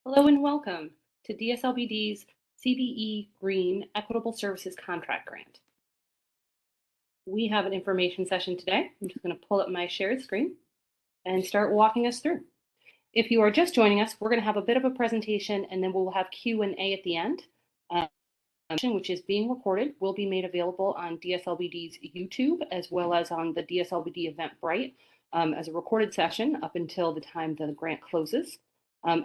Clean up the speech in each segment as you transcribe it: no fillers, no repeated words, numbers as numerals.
Hello and welcome to DSLBD's CBE Green Equitable Services Contract Grant. We have an information session today. I'm just going to pull up my shared screen and start walking us through. If you are just joining us, we're going to have a bit of a presentation and then we'll have Q&A at the end, which is being recorded, will be made available on DSLBD's YouTube as well as on the DSLBD Eventbrite as a recorded session up until the time the grant closes.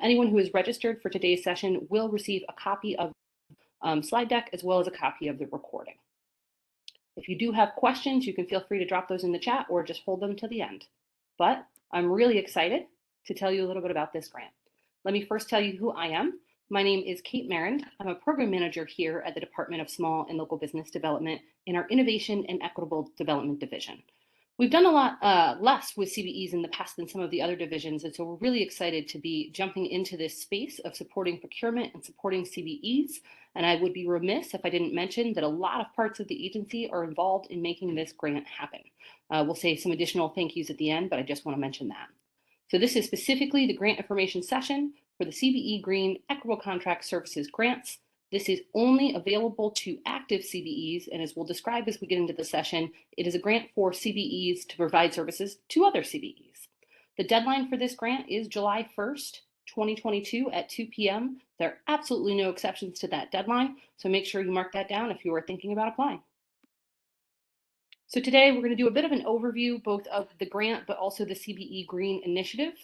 Anyone who is registered for today's session will receive a copy of slide deck as well as a copy of the recording. If you do have questions, you can feel free to drop those in the chat or just hold them to the end. But I'm really excited to tell you a little bit about this grant. Let me first tell you who I am. My name is Kate Marand. I'm a program manager here at the Department of Small and Local Business Development in our Innovation and Equitable Development Division. We've done a lot less with CBEs in the past than some of the other divisions, and so we're really excited to be jumping into this space of supporting procurement and supporting CBEs. And I would be remiss if I didn't mention that a lot of parts of the agency are involved in making this grant happen. We'll say some additional thank yous at the end, but I just want to mention that. So this is specifically the grant information session for the CBE Green Equitable Contract Services grants. This is only available to active CBEs, and as we'll describe as we get into the session, it is a grant for CBEs to provide services to other CBEs. The deadline for this grant is July 1st, 2022 at 2 p.m. There are absolutely no exceptions to that deadline, so make sure you mark that down if you are thinking about applying. So today we're going to do a bit of an overview both of the grant but also the CBE Green Initiative.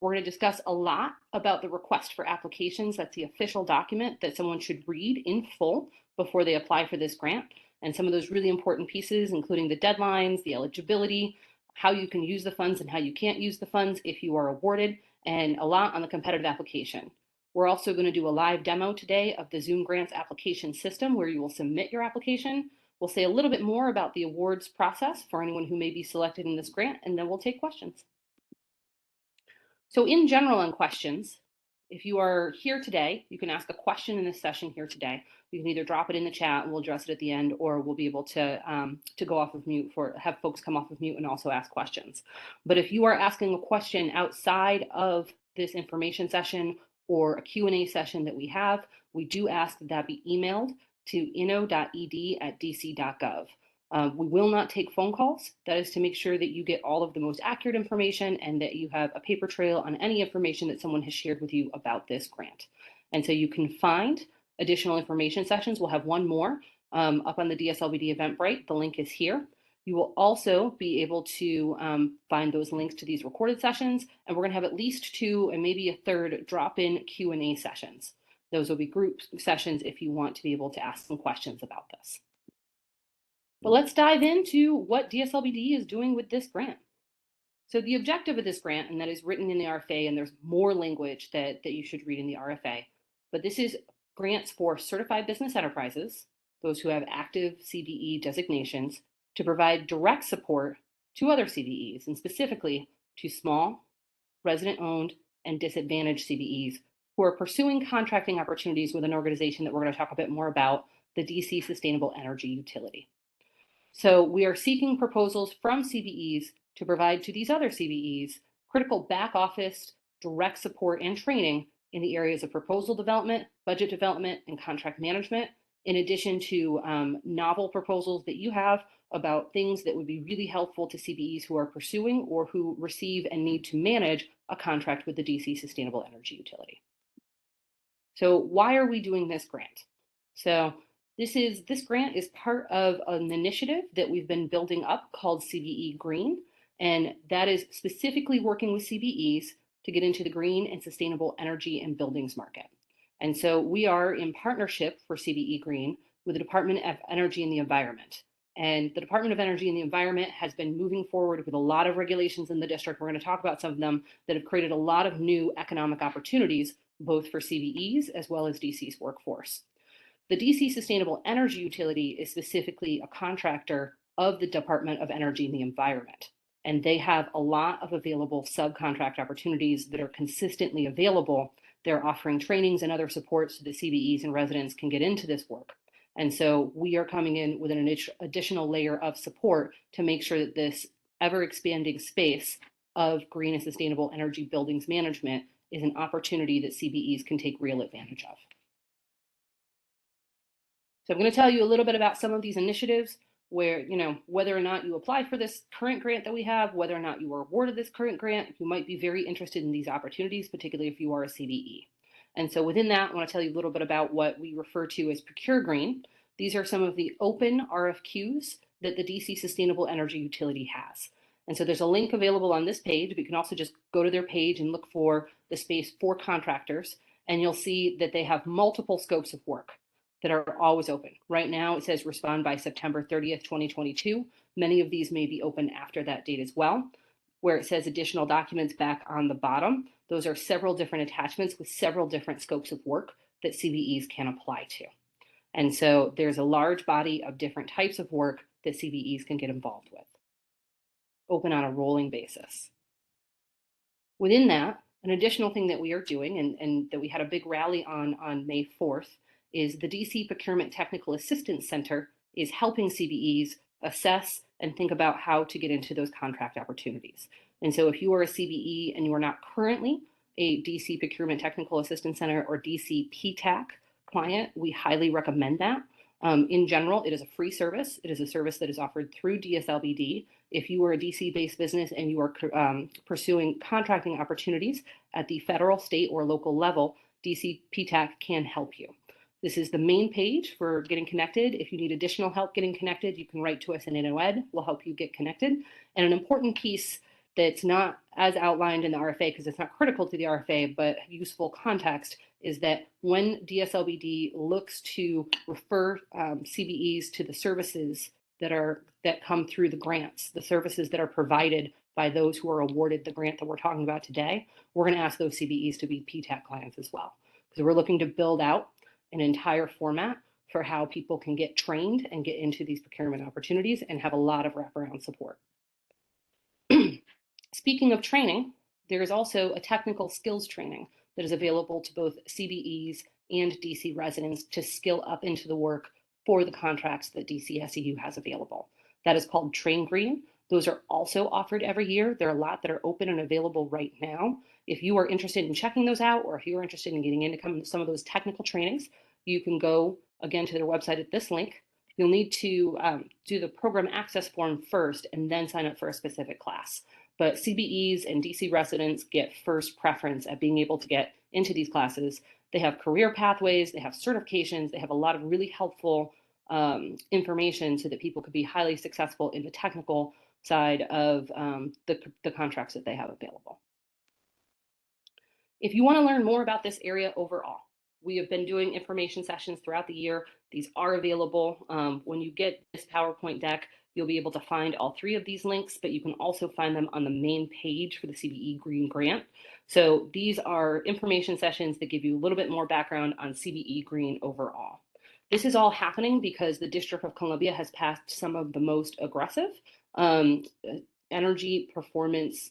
We're going to discuss a lot about the request for applications. That's the official document that someone should read in full before they apply for this grant. And some of those really important pieces, including the deadlines, the eligibility, how you can use the funds and how you can't use the funds if you are awarded, and a lot on the competitive application. We're also going to do a live demo today of the Zoom Grants application system where you will submit your application. We'll say a little bit more about the awards process for anyone who may be selected in this grant, and then we'll take questions. So in general on questions, if you are here today, you can ask a question in this session here today. You can either drop it in the chat and we'll address it at the end, or we'll be able to go off of mute have folks come off of mute and also ask questions. But if you are asking a question outside of this information session or a Q&A session that we have, we do ask that be emailed to inno.ed@dc.gov. We will not take phone calls. That is to make sure that you get all of the most accurate information and that you have a paper trail on any information that someone has shared with you about this grant. And so you can find additional information sessions. We'll have one more up on the DSLBD Eventbrite. The link is here. You will also be able to find those links to these recorded sessions, and we're going to have at least 2 and maybe a third drop-in Q&A sessions. Those will be group sessions if you want to be able to ask some questions about this. But let's dive into what DSLBD is doing with this grant. So the objective of this grant, and that is written in the RFA, and there's more language that you should read in the RFA, but this is grants for certified business enterprises, those who have active CBE designations, to provide direct support to other CBEs, and specifically to small, resident-owned, and disadvantaged CBEs who are pursuing contracting opportunities with an organization that we're going to talk a bit more about, the DC Sustainable Energy Utility. So we are seeking proposals from CBEs to provide to these other CBEs critical back office, direct support, and training in the areas of proposal development, budget development, and contract management, in addition to novel proposals that you have about things that would be really helpful to CBEs who are pursuing or who receive and need to manage a contract with the DC Sustainable Energy Utility. So why are we doing this grant? So this grant is part of an initiative that we've been building up called CBE Green, and that is specifically working with CBEs to get into the green and sustainable energy and buildings market. And so we are in partnership for CBE Green with the Department of Energy and the Environment. And the Department of Energy and the Environment has been moving forward with a lot of regulations in the district. We're going to talk about some of them that have created a lot of new economic opportunities, both for CBEs as well as DC's workforce. The DC Sustainable Energy Utility is specifically a contractor of the Department of Energy and the Environment, and they have a lot of available subcontract opportunities that are consistently available. They're offering trainings and other support so that CBEs and residents can get into this work. And so we are coming in with an additional layer of support to make sure that this ever-expanding space of green and sustainable energy buildings management is an opportunity that CBEs can take real advantage of. So I'm going to tell you a little bit about some of these initiatives where, whether or not you apply for this current grant that we have, whether or not you were awarded this current grant, you might be very interested in these opportunities, particularly if you are a CBE. And so within that, I want to tell you a little bit about what we refer to as Procure Green. These are some of the open RFQs that the DC Sustainable Energy Utility has. And so there's a link available on this page, but you can also just go to their page and look for the space for contractors, and you'll see that they have multiple scopes of work that are always open. Right now, it says respond by September 30th, 2022. Many of these may be open after that date as well. Where it says additional documents back on the bottom, those are several different attachments with several different scopes of work that CBEs can apply to. And so there's a large body of different types of work that CBEs can get involved with, open on a rolling basis. Within that, an additional thing that we are doing and that we had a big rally on May 4th is the DC Procurement Technical Assistance Center is helping CBEs assess and think about how to get into those contract opportunities. And so if you are a CBE and you are not currently a DC Procurement Technical Assistance Center or DCPTAC client, we highly recommend that. In general, it is a free service. It is a service that is offered through DSLBD. If you are a DC-based business and you are pursuing contracting opportunities at the federal, state, or local level, DCPTAC can help you. This is the main page for getting connected. If you need additional help getting connected, you can write to us in InnoEd. We'll help you get connected. And an important piece that's not as outlined in the RFA, because it's not critical to the RFA, but useful context, is that when DSLBD looks to refer CBEs to the services that come through the grants, the services that are provided by those who are awarded the grant that we're talking about today, we're going to ask those CBEs to be PTAC clients as well. Because we're looking to build out an entire format for how people can get trained and get into these procurement opportunities and have a lot of wraparound support. Speaking of training, there is also a technical skills training that is available to both CBEs and DC residents to skill up into the work for the contracts that DCSEU has available. That is called Train Green. Those are also offered every year. There are a lot that are open and available right now. If you are interested in checking those out, or if you are interested in getting into some of those technical trainings, you can go again to their website at this link. You'll need to do the program access form first and then sign up for a specific class. But CBEs and DC residents get first preference at being able to get into these classes. They have career pathways, they have certifications, they have a lot of really helpful information so that people could be highly successful in the technical side of the contracts that they have available. If you want to learn more about this area overall, we have been doing information sessions throughout the year. These are available. When you get this PowerPoint deck, you'll be able to find all three of these links, but you can also find them on the main page for the CBE Green Grant. So these are information sessions that give you a little bit more background on CBE Green overall. This is all happening because the District of Columbia has passed some of the most aggressive energy performance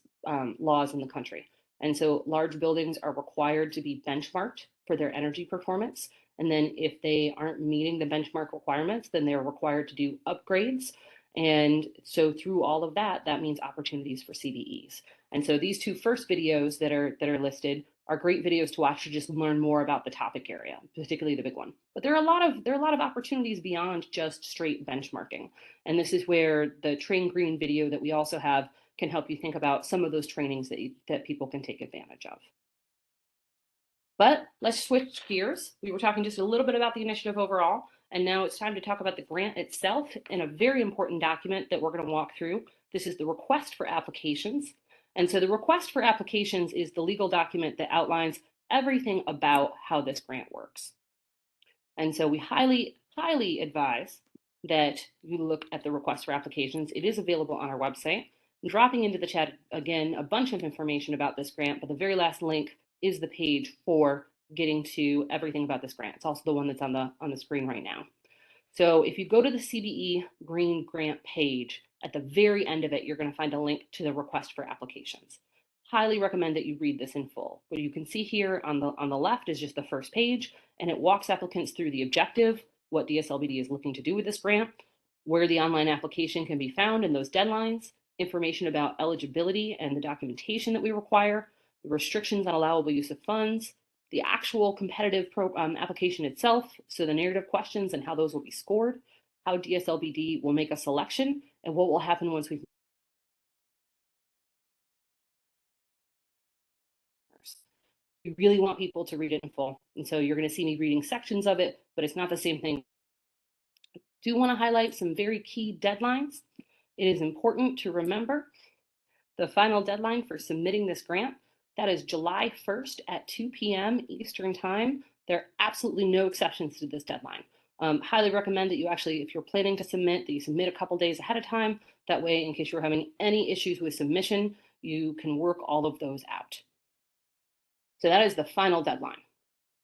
laws in the country. And so large buildings are required to be benchmarked for their energy performance. And then if they aren't meeting the benchmark requirements, then they're required to do upgrades. And so through all of that, that means opportunities for CBEs. And so these two first videos that are listed are great videos to watch to just learn more about the topic area, particularly the big one. But there are a lot of opportunities beyond just straight benchmarking. And this is where the Train Green video that we also have can help you think about some of those trainings that people can take advantage of. But let's switch gears. We were talking just a little bit about the initiative overall, and now it's time to talk about the grant itself in a very important document that we're going to walk through. This is the request for applications. And so the request for applications is the legal document that outlines everything about how this grant works. And so we highly, highly advise that you look at the request for applications. It is available on our website. I'm dropping into the chat again a bunch of information about this grant, but the very last link is the page for getting to everything about this grant. It's also the one that's on the screen right now. So if you go to the CBE Green Grant page, at the very end of it, you're going to find a link to the request for applications. Highly recommend that you read this in full. What you can see here on the left is just the first page, and it walks applicants through the objective, what DSLBD is looking to do with this grant, where the online application can be found and those deadlines, information about eligibility and the documentation that we require, the restrictions on allowable use of funds, the actual competitive application itself, so the narrative questions and how those will be scored, how DSLBD will make a selection, and what will happen once we really want people to read it in full. And so you're going to see me reading sections of it, but it's not the same thing. I do want to highlight some very key deadlines. It is important to remember the final deadline for submitting this grant. That is July 1st at 2 p.m. Eastern Time. There are absolutely no exceptions to this deadline. Highly recommend that you actually, if you're planning to submit, that you submit a couple days ahead of time. That way, in case you're having any issues with submission, you can work all of those out. So that is the final deadline.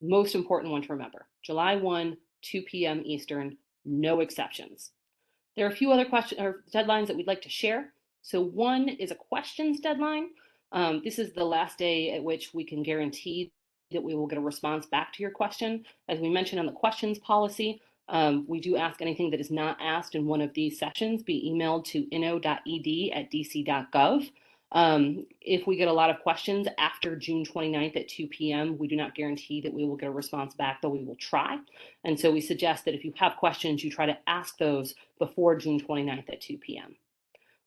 Most important one to remember. July 1, 2 p.m. Eastern, no exceptions. There are a few other deadlines that we'd like to share. So one is a questions deadline. This is the last day at which we can guarantee that we will get a response back to your question. As we mentioned on the questions policy, we do ask anything that is not asked in one of these sessions be emailed to inno.ed@dc.gov. If we get a lot of questions after June 29th at 2 p.m., we do not guarantee that we will get a response back, though we will try. And so we suggest that if you have questions, you try to ask those before June 29th at 2 p.m.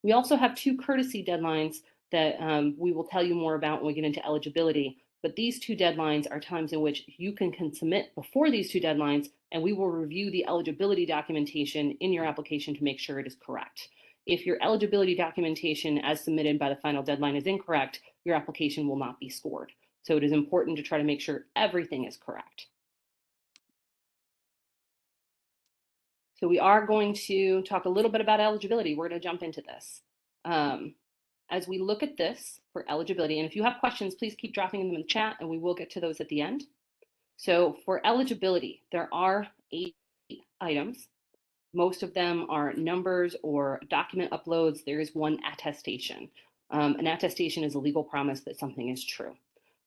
We also have two courtesy deadlines that we will tell you more about when we get into eligibility. But these two deadlines are times in which you can submit before these two deadlines, and we will review the eligibility documentation in your application to make sure it is correct. If your eligibility documentation as submitted by the final deadline is incorrect, your application will not be scored. So it is important to try to make sure everything is correct. So we are going to talk a little bit about eligibility. We're going to jump into this. As we look at this for eligibility, and if you have questions, please keep dropping them in the chat and we will get to those at the end. So for eligibility, there are 8 items. Most of them are numbers or document uploads. There is one attestation. An attestation is a legal promise that something is true.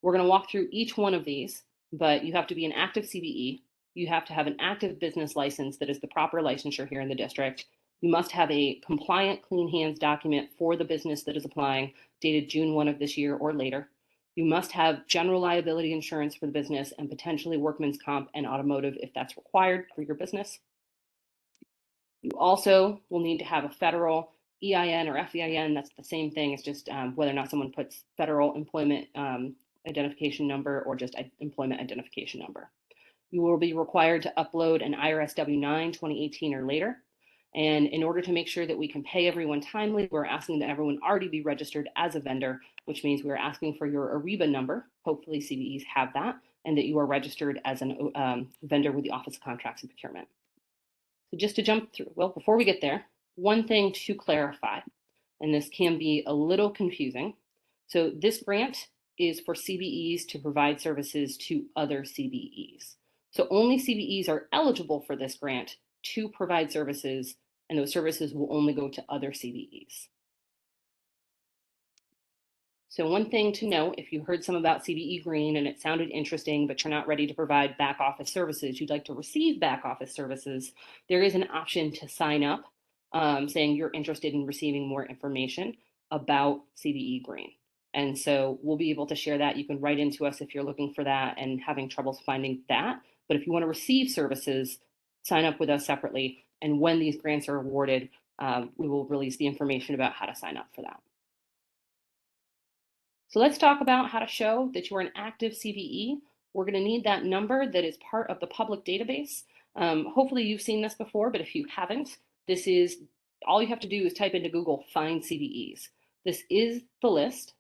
We're going to walk through each one of these, but you have to be an active CBE. You have to have an active business license that is the proper licensure here in the district. You must have a compliant clean hands document for the business that is applying, dated June 1 of this year or later. You must have general liability insurance for the business and potentially workman's comp and automotive if that's required for your business. You also will need to have a federal EIN or FEIN. That's the same thing. It's just whether or not someone puts federal employment identification number or just employment identification number. You will be required to upload an IRS W-9 2018 or later. And in order to make sure that we can pay everyone timely, we're asking that everyone already be registered as a vendor, which means we're asking for your ARIBA number. Hopefully CBEs have that, and that you are registered as a vendor with the Office of Contracts and Procurement. So just to jump through, well, before we get there, one thing to clarify, and this can be a little confusing. So this grant is for CBEs to provide services to other CBEs. So only CBEs are eligible for this grant to provide services, and those services will only go to other CBEs. So one thing to note, if you heard some about CBE Green and it sounded interesting, but you're not ready to provide back office services, you'd like to receive back office services, there is an option to sign up saying you're interested in receiving more information about CBE Green. And so we'll be able to share that. You can write into us if you're looking for that and having troubles finding that. But if you want to receive services, sign up with us separately. And when these grants are awarded, we will release the information about how to sign up for that. So let's talk about how to show that you're an active CBE. We're going to need that number that is part of the public database. Hopefully you've seen this before, but if you haven't, this is all you have to do is type into Google, find CBEs. This is the list.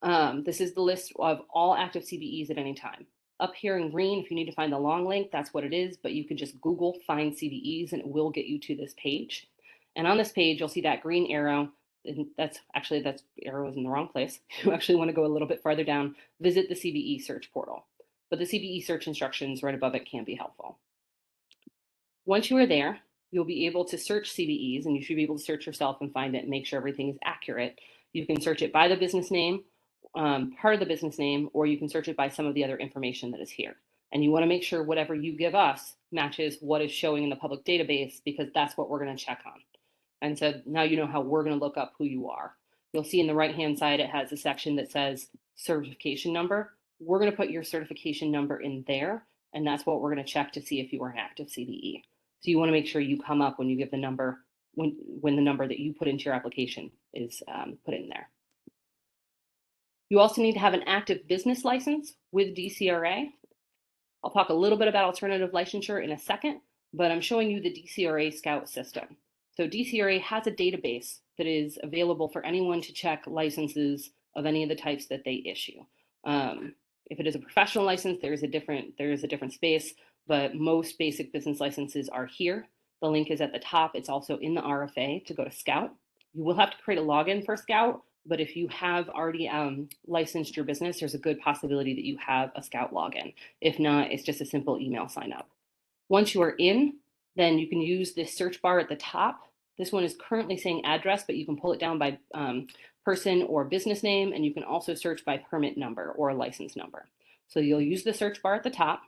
This is the list of all active CBEs at any time. Up here in green, if you need to find the long link, that's what it is, but you can just Google find CBEs and it will get you to this page. And on this page, you'll see that green arrow. And that arrow is in the wrong place. You actually want to go a little bit farther down, visit the CBE search portal. But the CBE search instructions right above it can be helpful. Once you are there, you'll be able to search CBEs, and you should be able to search yourself and find it and make sure everything is accurate. You can search it by the business name, part of the business name, or you can search it by some of the other information that is here. And you want to make sure whatever you give us matches what is showing in the public database, because that's what we're going to check on. And so now you know how we're going to look up who you are. You'll see in the right-hand side, it has a section that says certification number. We're going to put your certification number in there, and that's what we're going to check to see if you are an active CBE. So you want to make sure you come up when you give the number, when the number that you put into your application is put in there. You also need to have an active business license with DCRA. I'll talk a little bit about alternative licensure in a second, but I'm showing you the DCRA Scout system. So DCRA has a database that is available for anyone to check licenses of any of the types that they issue. If it is a professional license, there is a different space, but most basic business licenses are here. The link is at the top. It's also in the RFA to go to Scout. You will have to create a login for Scout, but if you have already licensed your business, there's a good possibility that you have a Scout login. If not, it's just a simple email sign up. Once you are in, then you can use this search bar at the top. This one is currently saying address, but you can pull it down by person or business name, and you can also search by permit number or license number. So you'll use the search bar at the top.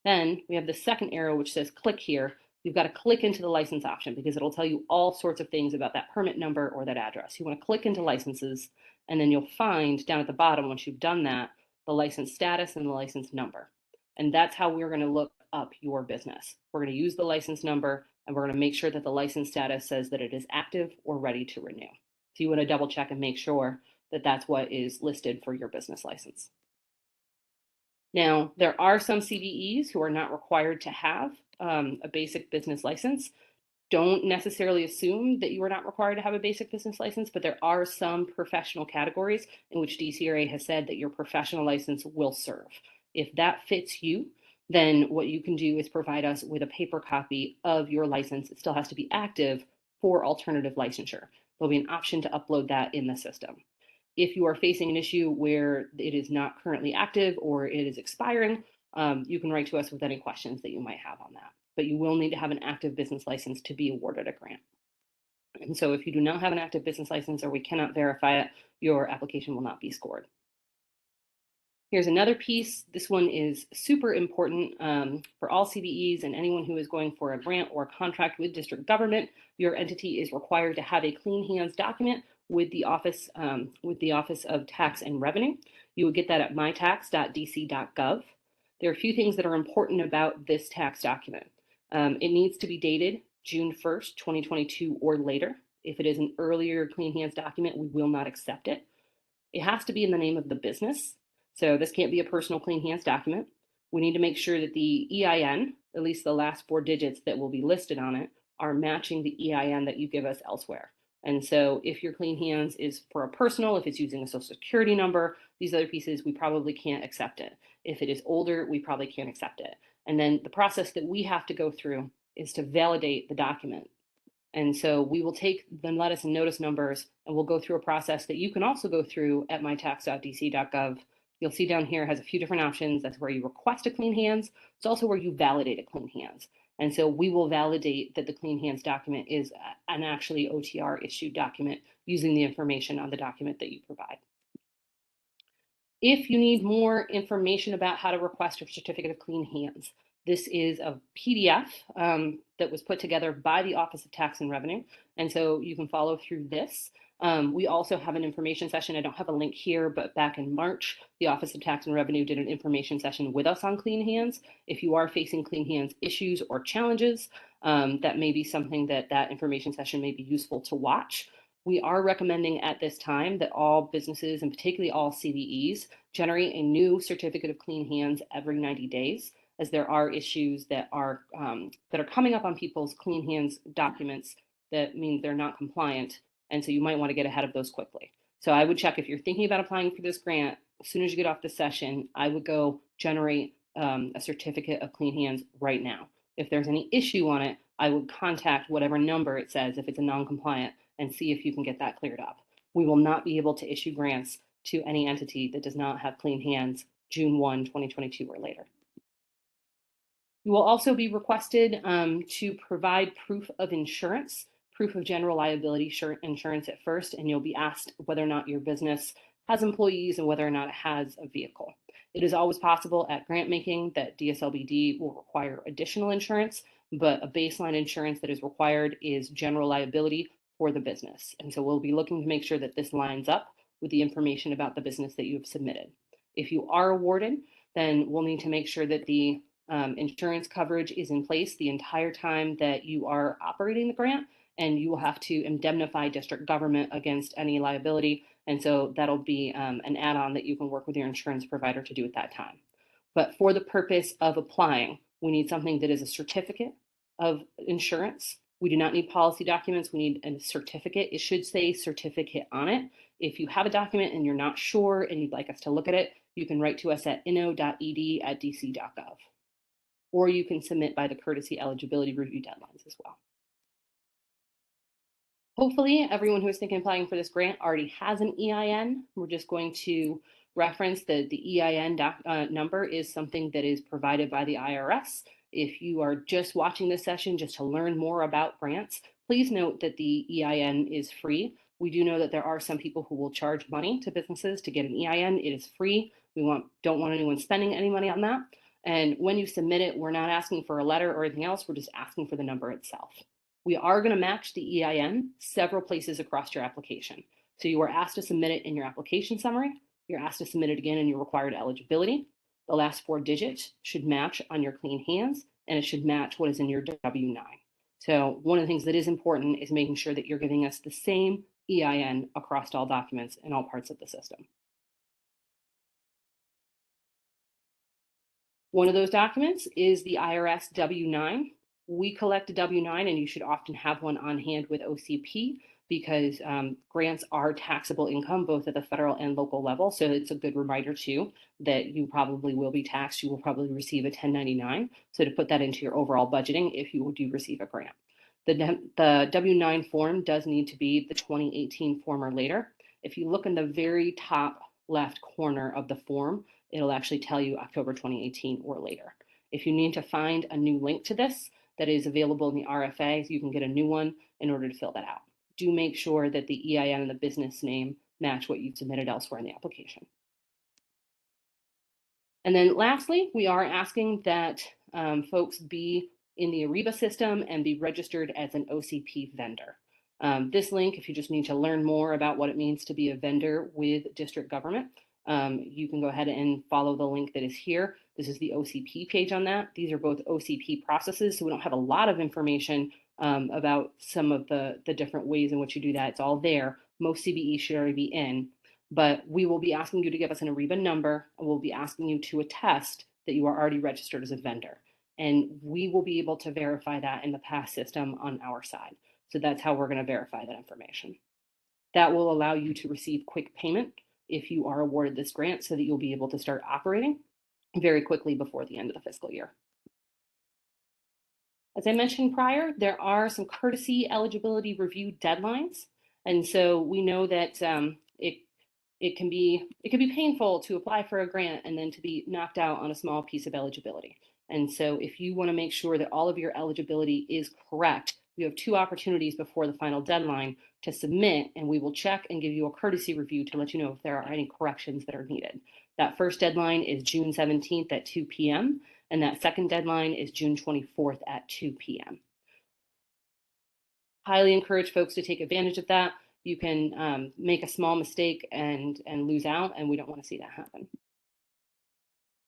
Then we have the second arrow which says click here. You've got to click into the license option because it'll tell you all sorts of things about that permit number or that address. You want to click into licenses, and then you'll find down at the bottom, once you've done that, the license status and the license number. And that's how we're going to look up your business. We're going to use the license number, and we're going to make sure that the license status says that it is active or ready to renew. So you want to double check and make sure that that's what is listed for your business license. Now, there are some CBEs who are not required to have a basic business license. Don't necessarily assume that you are not required to have a basic business license, but there are some professional categories in which DCRA has said that your professional license will serve. If that fits you, then what you can do is provide us with a paper copy of your license. It still has to be active for alternative licensure. There'll be an option to upload that in the system. If you are facing an issue where it is not currently active or it is expiring, you can write to us with any questions that you might have on that. But you will need to have an active business license to be awarded a grant. And so if you do not have an active business license or we cannot verify it, your application will not be scored. Here's another piece. This one is super important for all CBEs and anyone who is going for a grant or contract with district government. Your entity is required to have a clean hands document with the Office of Tax and Revenue. You will get that at mytax.dc.gov. There are a few things that are important about this tax document. It needs to be dated June 1st, 2022 or later. If it is an earlier clean hands document, we will not accept it. It has to be in the name of the business. So this can't be a personal clean hands document. We need to make sure that the EIN, at least the last 4 digits that will be listed on it, are matching the EIN that you give us elsewhere. And so if your clean hands is for a personal, if it's using a social security number, these other pieces, we probably can't accept it. If it is older, we probably can't accept it. And then the process that we have to go through is to validate the document. And so we will take the lettuce and notice numbers, and we'll go through a process that you can also go through at mytax.dc.gov. You'll see down here has a few different options. That's where you request a clean hands. It's also where you validate a clean hands. And so we will validate that the clean hands document is an actually OTR issued document using the information on the document that you provide. If you need more information about how to request a certificate of clean hands, this is a PDF that was put together by the Office of Tax and Revenue. And so you can follow through this. We also have an information session. I don't have a link here, but back in March, the Office of Tax and Revenue did an information session with us on clean hands. If you are facing clean hands issues or challenges, that may be something that information session may be useful to watch. We are recommending at this time that all businesses, and particularly all CBEs, generate a new certificate of clean hands every 90 days, as there are issues that are coming up on people's clean hands documents that mean they're not compliant. And so you might want to get ahead of those quickly. So I would check if you're thinking about applying for this grant, as soon as you get off the session, I would go generate a certificate of clean hands right now. If there's any issue on it, I would contact whatever number it says if it's a non-compliant and see if you can get that cleared up. We will not be able to issue grants to any entity that does not have clean hands June 1, 2022 or later. You will also be requested to provide proof of insurance, proof of general liability insurance at first, and you'll be asked whether or not your business has employees and whether or not it has a vehicle. It is always possible at grant making that DSLBD will require additional insurance, but a baseline insurance that is required is general liability for the business. And so we'll be looking to make sure that this lines up with the information about the business that you have submitted. If you are awarded, then we'll need to make sure that the insurance coverage is in place the entire time that you are operating the grant, and you will have to indemnify district government against any liability. And so that'll be an add-on that you can work with your insurance provider to do at that time. But for the purpose of applying, we need something that is a certificate of insurance. We do not need policy documents. We need a certificate. It should say certificate on it. If you have a document and you're not sure and you'd like us to look at it, you can write to us at inno.ed@dc.gov. Or you can submit by the courtesy eligibility review deadlines as well. Hopefully, everyone who is thinking of applying for this grant already has an EIN. We're just going to reference that the EIN number is something that is provided by the IRS. If you are just watching this session just to learn more about grants, please note that the EIN is free. We do know that there are some people who will charge money to businesses to get an EIN. It is free. We don't want anyone spending any money on that. And when you submit it, we're not asking for a letter or anything else. We're just asking for the number itself. We are going to match the EIN several places across your application. So you are asked to submit it in your application summary. You're asked to submit it again in your required eligibility. The last 4 digits should match on your clean hands, and it should match what is in your W-9. So one of the things that is important is making sure that you're giving us the same EIN across all documents in all parts of the system. One of those documents is the IRS W-9. We collect a W-9, and you should often have one on hand with OCP because grants are taxable income both at the federal and local level. So it's a good reminder too that you probably will be taxed. You will probably receive a 1099. So to put that into your overall budgeting if you do receive a grant. The W-9 form does need to be the 2018 form or later. If you look in the very top left corner of the form, it'll actually tell you October 2018 or later. If you need to find a new link to this that is available in the RFA, you can get a new one in order to fill that out. Do make sure that the EIN and the business name match what you've submitted elsewhere in the application. And then lastly, we are asking that folks be in the ARIBA system and be registered as an OCP vendor. This link, if you just need to learn more about what it means to be a vendor with district government, you can go ahead and follow the link that is here. This is the OCP page on that. These are both OCP processes, so we don't have a lot of information about some of the different ways in which you do that. It's all there. Most CBEs should already be in, but we will be asking you to give us an ARIBA number, and we'll be asking you to attest that you are already registered as a vendor. And we will be able to verify that in the PASS system on our side. So that's how we're going to verify that information. That will allow you to receive quick payment if you are awarded this grant so that you'll be able to start operating very quickly before the end of the fiscal year. As I mentioned prior, there are some courtesy eligibility review deadlines. And so we know that it can be painful to apply for a grant and then to be knocked out on a small piece of eligibility. And so if you want to make sure that all of your eligibility is correct, you have 2 opportunities before the final deadline to submit, and we will check and give you a courtesy review to let you know if there are any corrections that are needed. That first deadline is June 17th at 2 p.m., and that second deadline is June 24th at 2 p.m. Highly encourage folks to take advantage of that. You can make a small mistake and lose out, and we don't want to see that happen.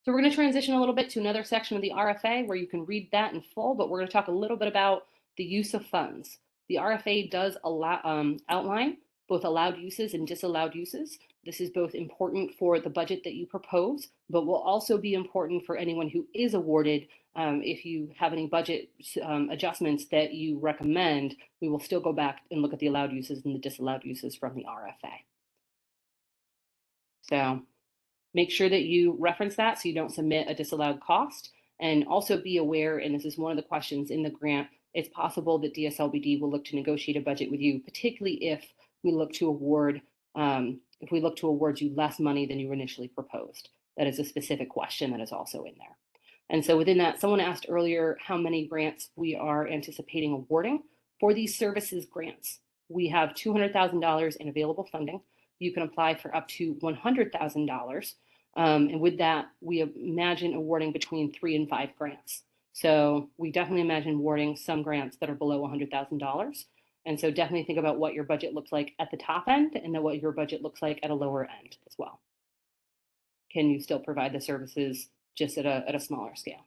So we're going to transition a little bit to another section of the RFA where you can read that in full, but we're going to talk a little bit about the use of funds. The RFA does outline both allowed uses and disallowed uses. This is both important for the budget that you propose, but will also be important for anyone who is awarded. If you have any budget adjustments that you recommend, we will still go back and look at the allowed uses and the disallowed uses from the RFA. So make sure that you reference that so you don't submit a disallowed cost, and also be aware, and this is one of the questions in the grant, it's possible that DSLBD will look to negotiate a budget with you, particularly if we look to award you less money than you initially proposed. That is a specific question that is also in there. And so within that, someone asked earlier how many grants we are anticipating awarding. For these services grants, we have $200,000 in available funding. You can apply for up to $100,000. And with that, we imagine awarding between 3 and 5 grants. So we definitely imagine awarding some grants that are below $100,000. And so definitely think about what your budget looks like at the top end and then what your budget looks like at a lower end as well. Can you still provide the services just at a smaller scale?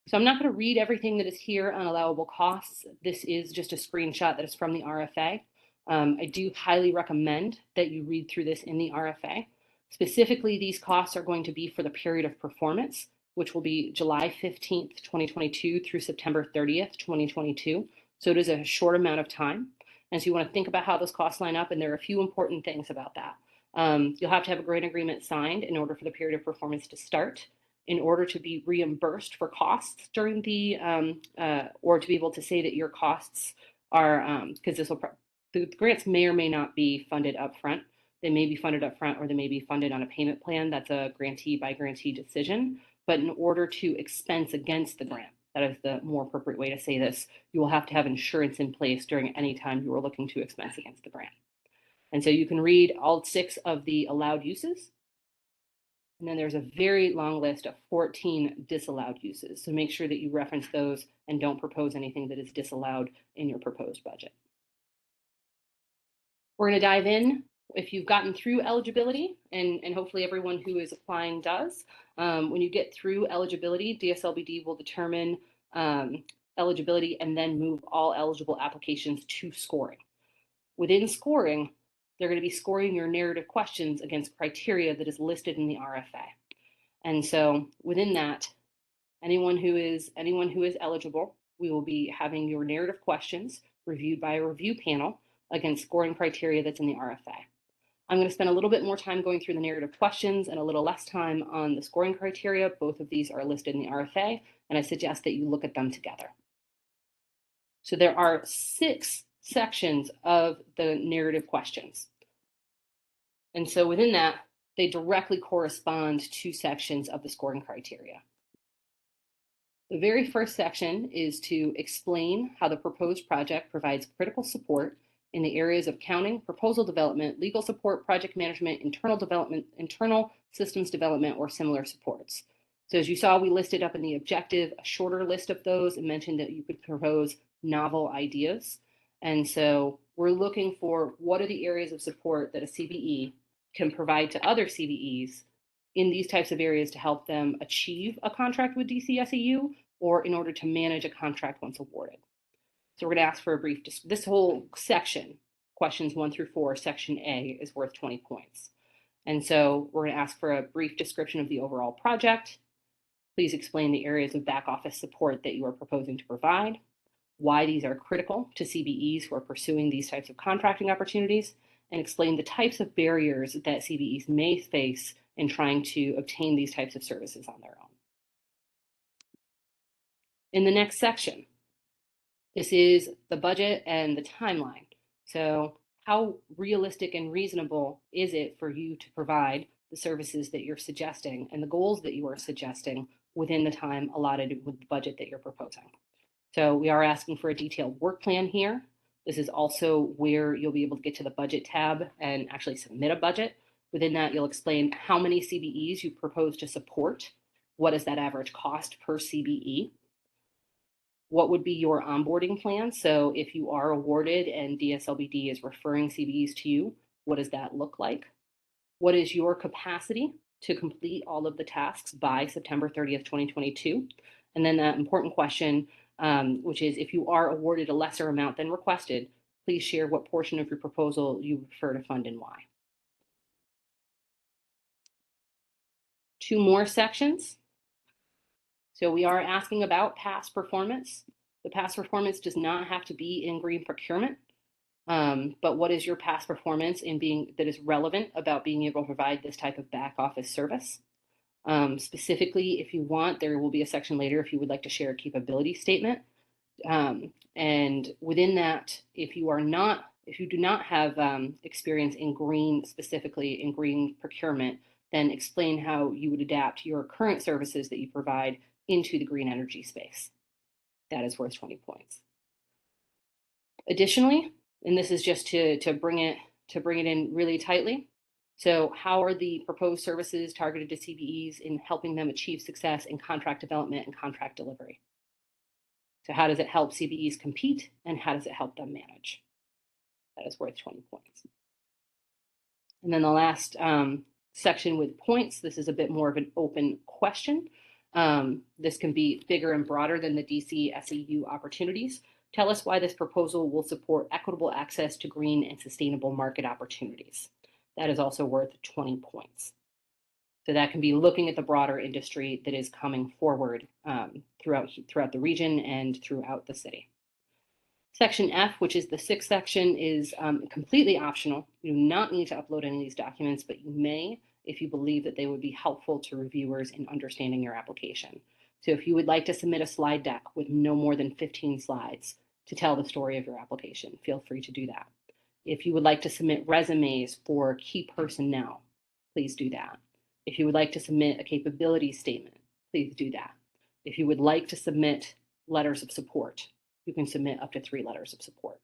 So I'm not going to read everything that is here on allowable costs. This is just a screenshot that is from the RFA. I do highly recommend that you read through this in the RFA. Specifically, these costs are going to be for the period of performance, which will be July 15th, 2022 through September 30th, 2022. So it is a short amount of time. And so you want to think about how those costs line up, and there are a few important things about that. You'll have to have a grant agreement signed in order for the period of performance to start. In order to be reimbursed for costs during the, or to be able to say that your costs are, because the grants may or may not be funded upfront. They may be funded upfront or they may be funded on a payment plan. That's a grantee by grantee decision. But in order to expense against the grant, that is the more appropriate way to say this, you will have to have insurance in place during any time you are looking to expense against the grant. And so you can read all 6 of the allowed uses. And then there's a very long list of 14 disallowed uses. So make sure that you reference those and don't propose anything that is disallowed in your proposed budget. We're going to dive in. If you've gotten through eligibility, and hopefully everyone who is applying does, when you get through eligibility, DSLBD will determine eligibility and then move all eligible applications to scoring. Within scoring, they're going to be scoring your narrative questions against criteria that is listed in the RFA. And so within that, anyone who is eligible, we will be having your narrative questions reviewed by a review panel against scoring criteria that's in the RFA. I'm going to spend a little bit more time going through the narrative questions and a little less time on the scoring criteria. Both of these are listed in the RFA, and I suggest that you look at them together. So there are 6 sections of the narrative questions. And so within that, they directly correspond to sections of the scoring criteria. The very first section is to explain how the proposed project provides critical support in the areas of accounting, proposal development, legal support, project management, internal development, internal systems development, or similar supports. So as you saw, we listed up in the objective a shorter list of those and mentioned that you could propose novel ideas. And so we're looking for what are the areas of support that a CBE can provide to other CBEs in these types of areas to help them achieve a contract with DCSEU or in order to manage a contract once awarded. So we're going to ask for a brief, this whole section, questions 1 through 4, section A is worth 20 points. And so we're going to ask for a brief description of the overall project. Please explain the areas of back office support that you are proposing to provide, why these are critical to CBEs who are pursuing these types of contracting opportunities, and explain the types of barriers that CBEs may face in trying to obtain these types of services on their own. In the next section, this is the budget and the timeline. So how realistic and reasonable is it for you to provide the services that you're suggesting and the goals that you are suggesting within the time allotted with the budget that you're proposing? So we are asking for a detailed work plan here. This is also where you'll be able to get to the budget tab and actually submit a budget. Within that, you'll explain how many CBEs you propose to support. What is that average cost per CBE? What would be your onboarding plan? So if you are awarded and DSLBD is referring CBEs to you, what does that look like? What is your capacity to complete all of the tasks by September 30th, 2022? And then that important question, which is if you are awarded a lesser amount than requested, please share what portion of your proposal you prefer to fund and why. 2 more sections. So we are asking about past performance. The past performance does not have to be in green procurement, but what is your past performance in that is relevant about being able to provide this type of back office service? Specifically, if you want, there will be a section later if you would like to share a capability statement. And within that, if you do not have experience in green, specifically in green procurement, then explain how you would adapt your current services that you provide into the green energy space. That is worth 20 points. Additionally, and this is just to bring it in really tightly. So how are the proposed services targeted to CBEs in helping them achieve success in contract development and contract delivery? So how does it help CBEs compete, and how does it help them manage? That is worth 20 points. And then the last section with points, this is a bit more of an open question. This can be bigger and broader than the DCSEU opportunities. Tell us why this proposal will support equitable access to green and sustainable market opportunities. That is also worth 20 points. So that can be looking at the broader industry that is coming forward throughout the region and throughout the city. Section F, which is the sixth section, is completely optional. You do not need to upload any of these documents, but you may if you believe that they would be helpful to reviewers in understanding your application. So if you would like to submit a slide deck with no more than 15 slides to tell the story of your application, feel free to do that. If you would like to submit resumes for key personnel, please do that. If you would like to submit a capability statement, please do that. If you would like to submit letters of support, you can submit up to 3 letters of support.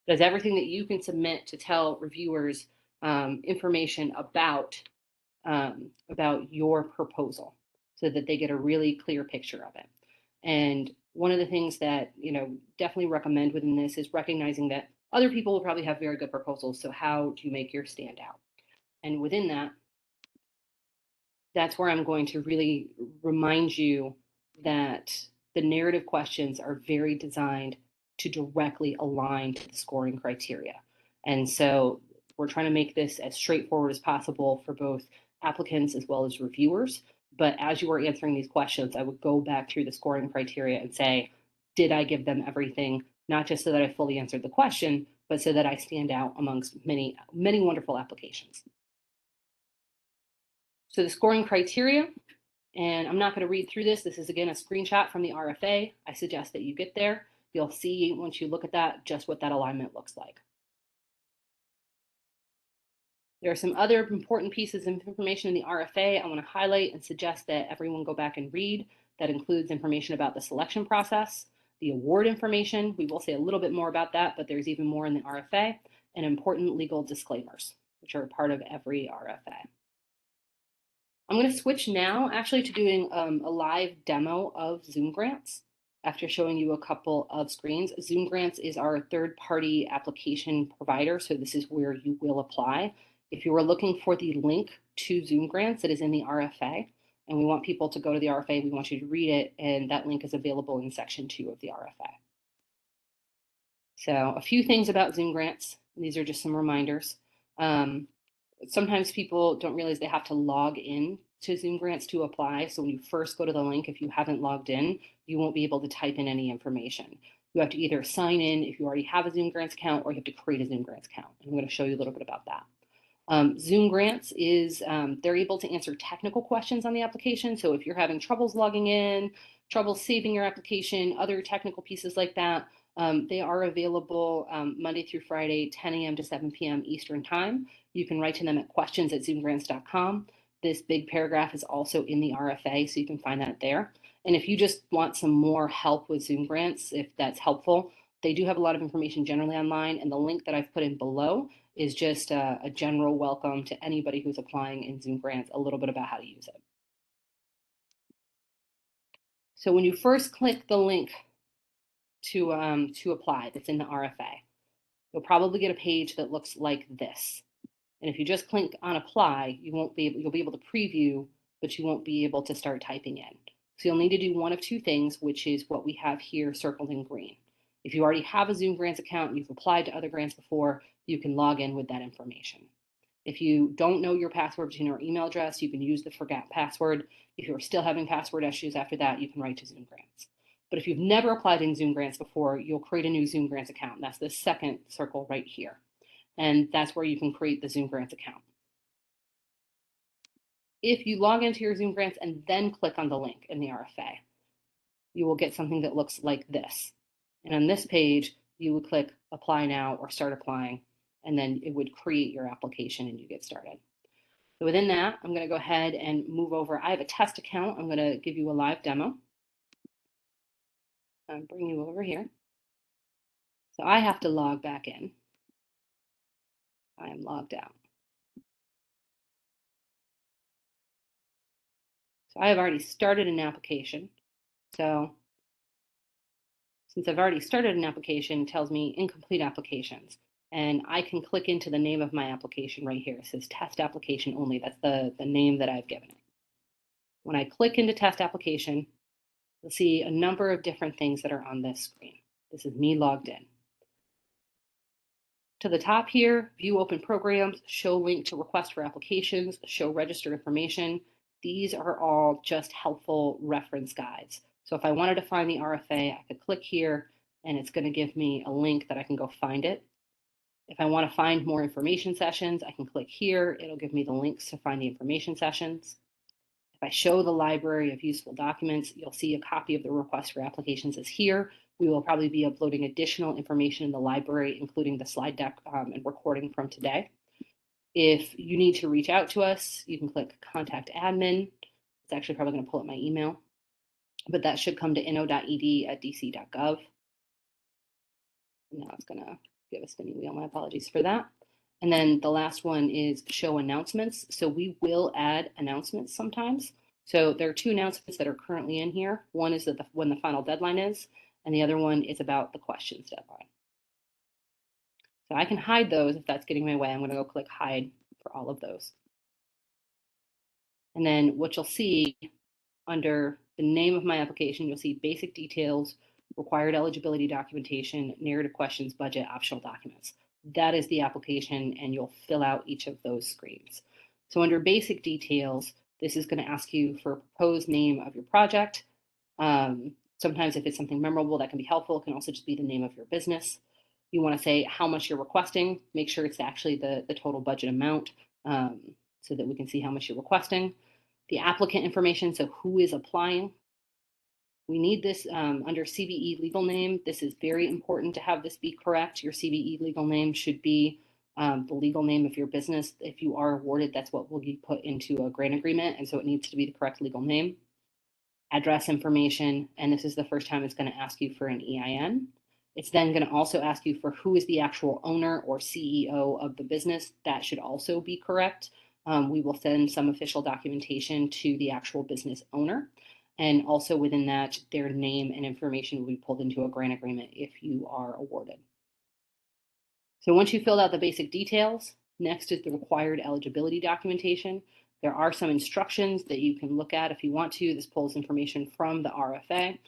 Does everything that you can submit to tell reviewers information about your proposal so that they get a really clear picture of it. And one of the things that, definitely recommend within this is recognizing that other people will probably have very good proposals. So how do you make yours stand out? And within that, that's where I'm going to really remind you that the narrative questions are very designed to directly align to the scoring criteria. And so we're trying to make this as straightforward as possible for both applicants as well as reviewers. But as you are answering these questions, I would go back through the scoring criteria and say, did I give them everything? Not just so that I fully answered the question, but so that I stand out amongst many, many wonderful applications. So the scoring criteria, and I'm not going to read through this. This is, again, a screenshot from the RFA. I suggest that you get there. You'll see once you look at that just what that alignment looks like. There are some other important pieces of information in the RFA I want to highlight and suggest that everyone go back and read. That includes information about the selection process, the award information. We will say a little bit more about that, but there's even more in the RFA, and important legal disclaimers, which are a part of every RFA. I'm going to switch now actually to doing a live demo of Zoom Grants after showing you a couple of screens. Zoom Grants is our third-party application provider, so this is where you will apply. If you are looking for the link to Zoom Grants, it is in the RFA, and we want people to go to the RFA. We want you to read it, and that link is available in section 2 of the RFA. So a few things about Zoom Grants. These are just some reminders. Sometimes people don't realize they have to log in to Zoom Grants to apply. So when you first go to the link, if you haven't logged in, you won't be able to type in any information. You have to either sign in if you already have a Zoom Grants account, or you have to create a Zoom Grants account. I'm going to show you a little bit about that. Zoom Grants is, they're able to answer technical questions on the application. So if you're having troubles logging in, trouble saving your application, other technical pieces like that, they are available Monday through Friday, 10 a.m. to 7 p.m. Eastern Time. You can write to them at questions@zoomgrants.com. This big paragraph is also in the RFA, so you can find that there. And if you just want some more help with Zoom Grants, if that's helpful, they do have a lot of information generally online, and the link that I've put in below is just a general welcome to anybody who's applying in Zoom Grants, a little bit about how to use it. So when you first click the link to apply that's in the RFA, you'll probably get a page that looks like this. And if you just click on apply, you'll be able to preview, but you won't be able to start typing in. So you'll need to do one of two things, which is what we have here circled in green. If you already have a Zoom Grants account and you've applied to other grants before, you can log in with that information. If you don't know your password between your email address, you can use the forgot password. If you're still having password issues after that, you can write to Zoom Grants. But if you've never applied in Zoom Grants before, you'll create a new Zoom Grants account. That's the second circle right here. And that's where you can create the Zoom Grants account. If you log into your Zoom Grants and then click on the link in the RFA, you will get something that looks like this. And on this page, you would click apply now or start applying, and then it would create your application and you get started. So within that, I'm going to go ahead and move over. I have a test account. I'm going to give you a live demo. I'll bring you over here. So I have to log back in. I am logged out. So I have already started an application. So since I've already started an application, it tells me incomplete applications. And I can click into the name of my application right here. It says test application only. That's the name that I've given it. When I click into test application, you'll see a number of different things that are on this screen. This is me logged in. To the top here, view open programs, show link to request for applications, show registered information. These are all just helpful reference guides. So if I wanted to find the RFA, I could click here and it's going to give me a link that I can go find it. If I want to find more information sessions, I can click here. It'll give me the links to find the information sessions. If I show the library of useful documents, you'll see a copy of the request for applications is here. We will probably be uploading additional information in the library, including the slide deck and recording from today. If you need to reach out to us, you can click Contact Admin. It's actually probably going to pull up my email, but that should come to inno.ed@dc.gov. Now it's going to give a spinning wheel. My apologies for that. And then the last one is show announcements. So we will add announcements sometimes. So there are two announcements that are currently in here. One is that when the final deadline is, and the other one is about the questions deadline. So I can hide those if that's getting in my way. I'm going to go click hide for all of those. And then what you'll see under the name of my application, you'll see basic details, required eligibility documentation, narrative questions, budget, optional documents. That is the application, and you'll fill out each of those screens. So under basic details, this is going to ask you for a proposed name of your project. Sometimes if it's something memorable that can be helpful, it can also just be the name of your business. You want to say how much you're requesting, make sure it's actually the total budget amount so that we can see how much you're requesting. The applicant information, so who is applying. We need this under CBE legal name. This is very important to have this be correct. Your CBE legal name should be the legal name of your business. If you are awarded, that's what will be put into a grant agreement, and so it needs to be the correct legal name. Address information, and this is the first time it's going to ask you for an EIN. It's then going to also ask you for who is the actual owner or CEO of the business. That should also be correct. We will send some official documentation to the actual business owner. And also within that, their name and information will be pulled into a grant agreement if you are awarded. So once you filled out the basic details, next is the required eligibility documentation. There are some instructions that you can look at if you want to. This pulls information from the RFA.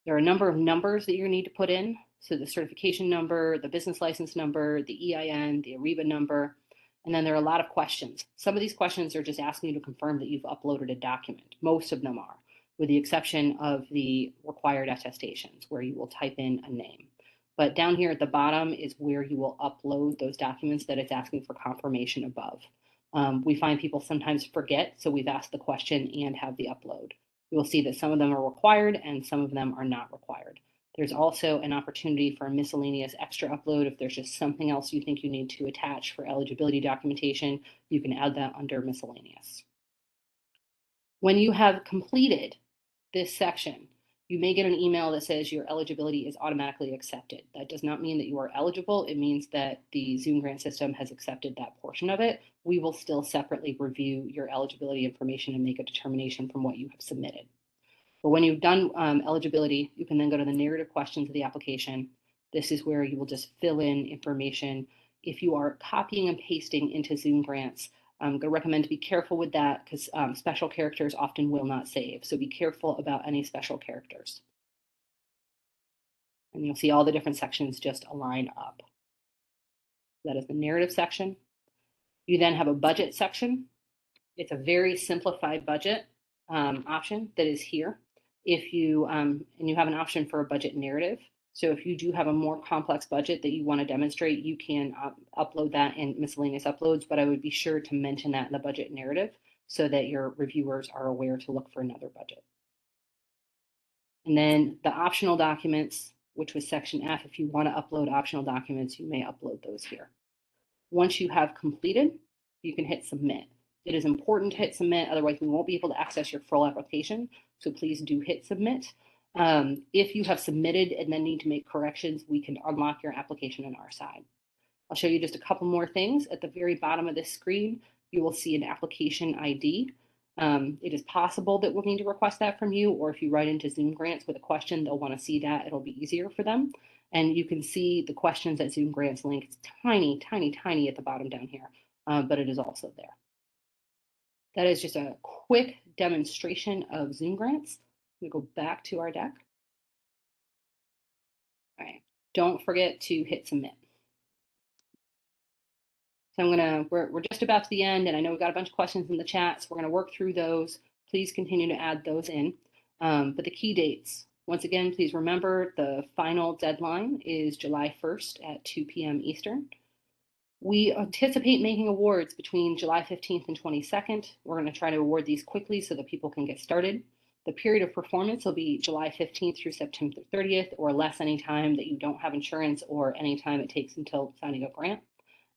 There are a number of numbers that you need to put in. So the certification number, the business license number, the EIN, the ARIBA number, and then there are a lot of questions. Some of these questions are just asking you to confirm that you've uploaded a document. Most of them are, with the exception of the required attestations, where you will type in a name. But down here at the bottom is where you will upload those documents that it's asking for confirmation above. We find people sometimes forget, so we've asked the question and have the upload. You will see that some of them are required and some of them are not required. There's also an opportunity for a miscellaneous extra upload. If there's just something else you think you need to attach for eligibility documentation, you can add that under miscellaneous. When you have completed this section, you may get an email that says your eligibility is automatically accepted. That does not mean that you are eligible. It means that the Zoom grant system has accepted that portion of it. We will still separately review your eligibility information and make a determination from what you have submitted. But when you've done eligibility, you can then go to the narrative questions of the application. This is where you will just fill in information. If you are copying and pasting into Zoom grants, I'm going to recommend to be careful with that because special characters often will not save. So be careful about any special characters. And you'll see all the different sections just align up. That is the narrative section. You then have a budget section. It's a very simplified budget option that is here. If you, and you have an option for a budget narrative. So if you do have a more complex budget that you want to demonstrate, you can upload that in miscellaneous uploads, but I would be sure to mention that in the budget narrative so that your reviewers are aware to look for another budget. And then the optional documents, which was section F, if you want to upload optional documents, you may upload those here. Once you have completed, you can hit submit. It is important to hit submit, otherwise we won't be able to access your full application. So please do hit submit. If you have submitted and then need to make corrections, we can unlock your application on our side. I'll show you just a couple more things. At the very bottom of this screen, you will see an application ID. It is possible that we'll need to request that from you, or if you write into Zoom Grants with a question, they'll want to see that. It'll be easier for them. And you can see the questions at Zoom Grants link. It's tiny, tiny, tiny at the bottom down here, but it is also there. That is just a quick demonstration of Zoom Grants. We go back to our deck. All right, don't forget to hit submit. So we're just about to the end, and I know we've got a bunch of questions in the chat, so we're gonna work through those. Please continue to add those in. But the key dates, once again, please remember the final deadline is July 1st at 2 p.m. Eastern. We anticipate making awards between July 15th and 22nd. We're gonna try to award these quickly so that people can get started. The period of performance will be July 15th through September 30th, or less any time that you don't have insurance, or any time it takes until signing a grant.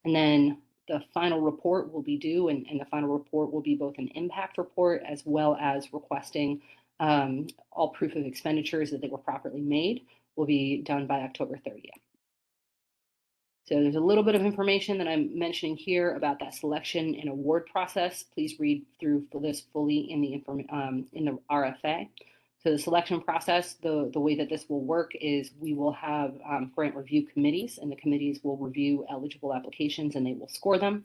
And then the final report will be due, and the final report will be both an impact report as well as requesting all proof of expenditures that they were properly made will be done by October 30th. So there's a little bit of information that I'm mentioning here about that selection and award process. Please read through this fully in the RFA. So the selection process, the way that this will work is we will have grant review committees, and the committees will review eligible applications and they will score them.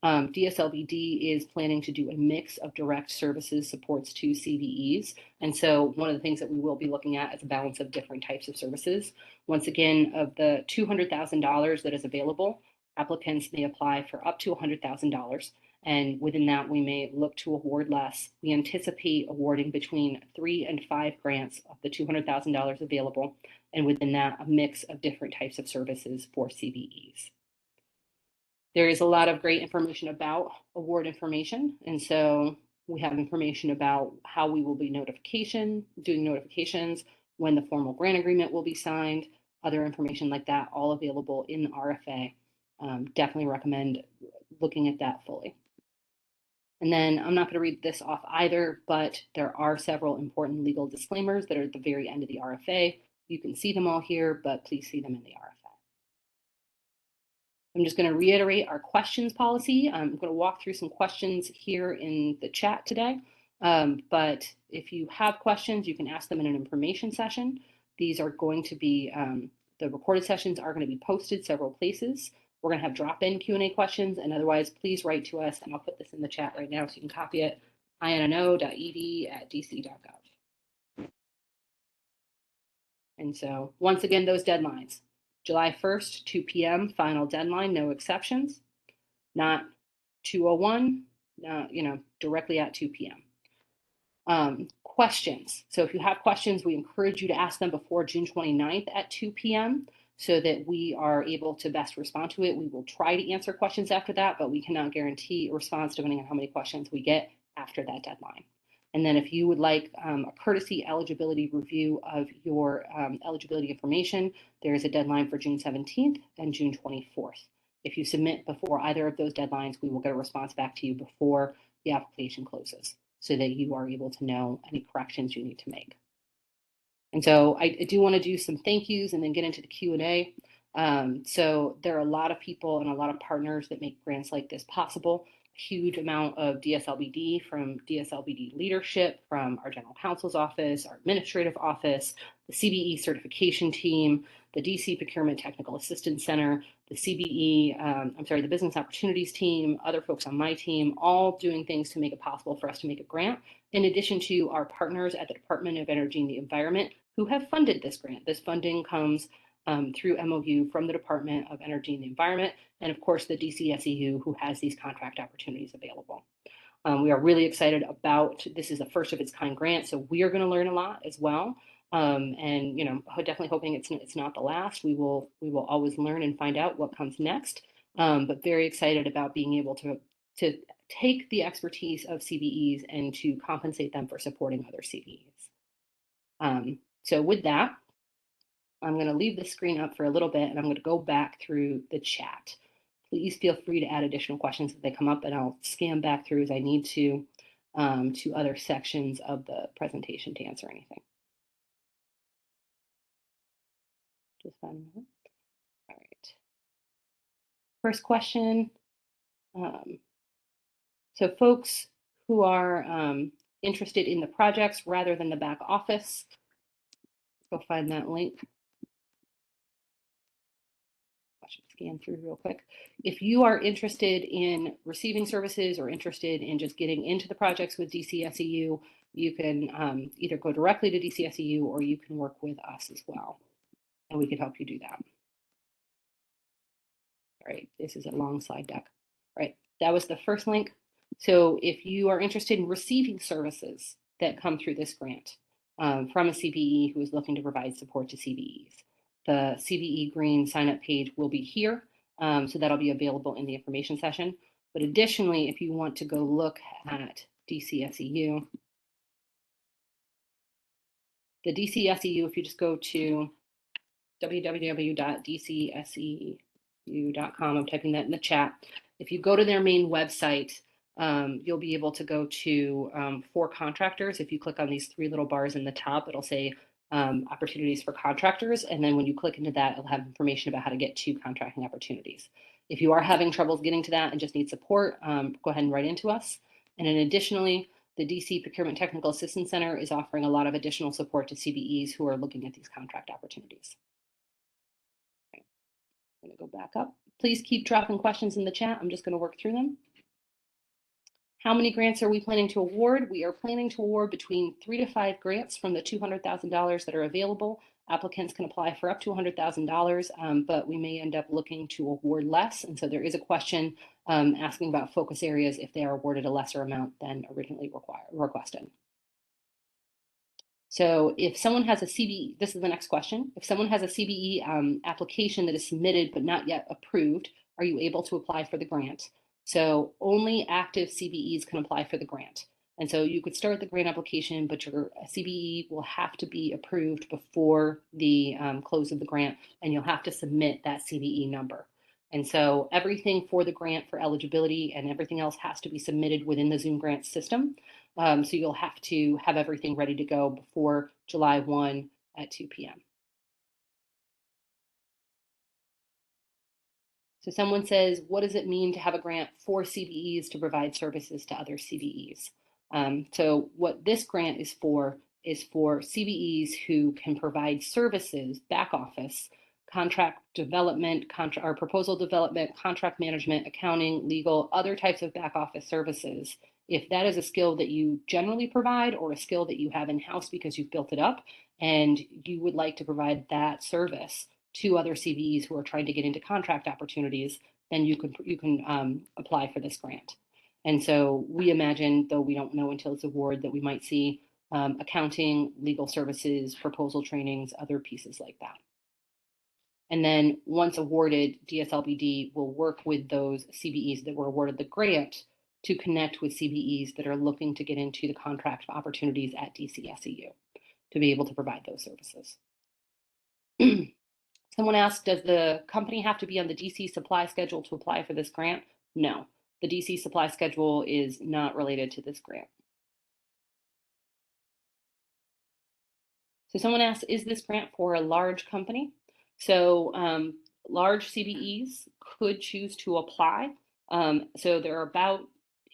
DSLBD is planning to do a mix of direct services supports to CBEs. And so one of the things that we will be looking at is a balance of different types of services. Once again, of the $200,000 that is available, applicants may apply for up to $100,000. And within that, we may look to award less. We anticipate awarding between 3 and 5 grants of the $200,000 available, and within that, a mix of different types of services for CBEs. There is a lot of great information about award information, and so we have information about how we will be doing notifications, when the formal grant agreement will be signed, other information like that, all available in the RFA. Definitely recommend looking at that fully. And then I'm not going to read this off either, but there are several important legal disclaimers that are at the very end of the RFA. You can see them all here, but please see them in the RFA. I'm just going to reiterate our questions policy. I'm going to walk through some questions here in the chat today. But if you have questions, you can ask them in an information session. These are going to be, the recorded sessions are going to be posted several places. We're going to have drop-in Q&A questions, and otherwise, please write to us, and I'll put this in the chat right now so you can copy it, inno.ed@dc.gov. And so, once again, those deadlines. July 1st, 2 p.m., final deadline, no exceptions. Not 2:01, directly at 2 p.m. Questions. So if you have questions, we encourage you to ask them before June 29th at 2 p.m. so that we are able to best respond to it. We will try to answer questions after that, but we cannot guarantee a response depending on how many questions we get after that deadline. And then if you would like a courtesy eligibility review of your eligibility information, there is a deadline for June 17th and June 24th. If you submit before either of those deadlines, we will get a response back to you before the application closes so that you are able to know any corrections you need to make. And so I do want to do some thank yous and then get into the Q&A. So there are a lot of people and a lot of partners that make grants like this possible. Huge amount of DSLBD from DSLBD leadership, from our general counsel's office, our administrative office, the CBE certification team, the DC Procurement Technical Assistance Center, the CBE, the Business Opportunities team, other folks on my team, all doing things to make it possible for us to make a grant, in addition to our partners at the Department of Energy and the Environment who have funded this grant. This funding comes through MOU from the Department of Energy and the Environment, and of course the DCSEU, who has these contract opportunities available. We are really excited about, this is a first of its kind grant, so we are going to learn a lot as well. And definitely hoping it's not the last. We will always learn and find out what comes next. But very excited about being able to take the expertise of CBEs and to compensate them for supporting other CBEs. So with that, I'm going to leave the screen up for a little bit, and I'm going to go back through the chat. Please feel free to add additional questions if they come up, and I'll scan back through as I need to other sections of the presentation to answer anything. Just 1 minute. All right. First question. So folks who are interested in the projects rather than the back office, go find that link. I should scan through real quick. If you are interested in receiving services or interested in just getting into the projects with DCSEU, you can either go directly to DCSEU or you can work with us as well, and we can help you do that. All right, this is a long slide deck. All right, that was the first link. So if you are interested in receiving services that come through this grant from a CBE who is looking to provide support to CBEs, the CBE Green sign-up page will be here. So that'll be available in the information session. But additionally, if you want to go look at DCSEU, the DCSEU, if you just go to www.dcseu.com, I'm typing that in the chat. If you go to their main website, you'll be able to go to for contractors. If you click on these three little bars in the top, it'll say opportunities for contractors. And then when you click into that, it'll have information about how to get to contracting opportunities. If you are having troubles getting to that and just need support, go ahead and write into us. And then additionally, the DC Procurement Technical Assistance Center is offering a lot of additional support to CBEs who are looking at these contract opportunities. Okay. I'm going to go back up. Please keep dropping questions in the chat. I'm just going to work through them. How many grants are we planning to award? We are planning to award between 3 to 5 grants from the $200,000 that are available. Applicants can apply for up to $100,000, but we may end up looking to award less. And so there is a question asking about focus areas if they are awarded a lesser amount than originally requested. So if someone has a CBE, this is the next question. If someone has a CBE application that is submitted but not yet approved, are you able to apply for the grant? So only active CBEs can apply for the grant. And so you could start the grant application, but your CBE will have to be approved before the close of the grant, and you'll have to submit that CBE number. And so everything for the grant for eligibility and everything else has to be submitted within the Zoom grant system. So you'll have to have everything ready to go before July 1 at 2 p.m. So someone says, what does it mean to have a grant for CBEs to provide services to other CBEs? So what this grant is for CBEs who can provide services, back office, contract development, or proposal development, contract management, accounting, legal, other types of back office services. If that is a skill that you generally provide or a skill that you have in-house because you've built it up and you would like to provide that service to other CBEs who are trying to get into contract opportunities, then you can apply for this grant. And so we imagine, though we don't know until it's awarded, that we might see accounting, legal services, proposal trainings, other pieces like that. And then once awarded, DSLBD will work with those CBEs that were awarded the grant to connect with CBEs that are looking to get into the contract opportunities at DCSEU to be able to provide those services. Someone asked, does the company have to be on the DC supply schedule to apply for this grant? No, the DC supply schedule is not related to this grant. So someone asked, is this grant for a large company? So large CBEs could choose to apply. So there are about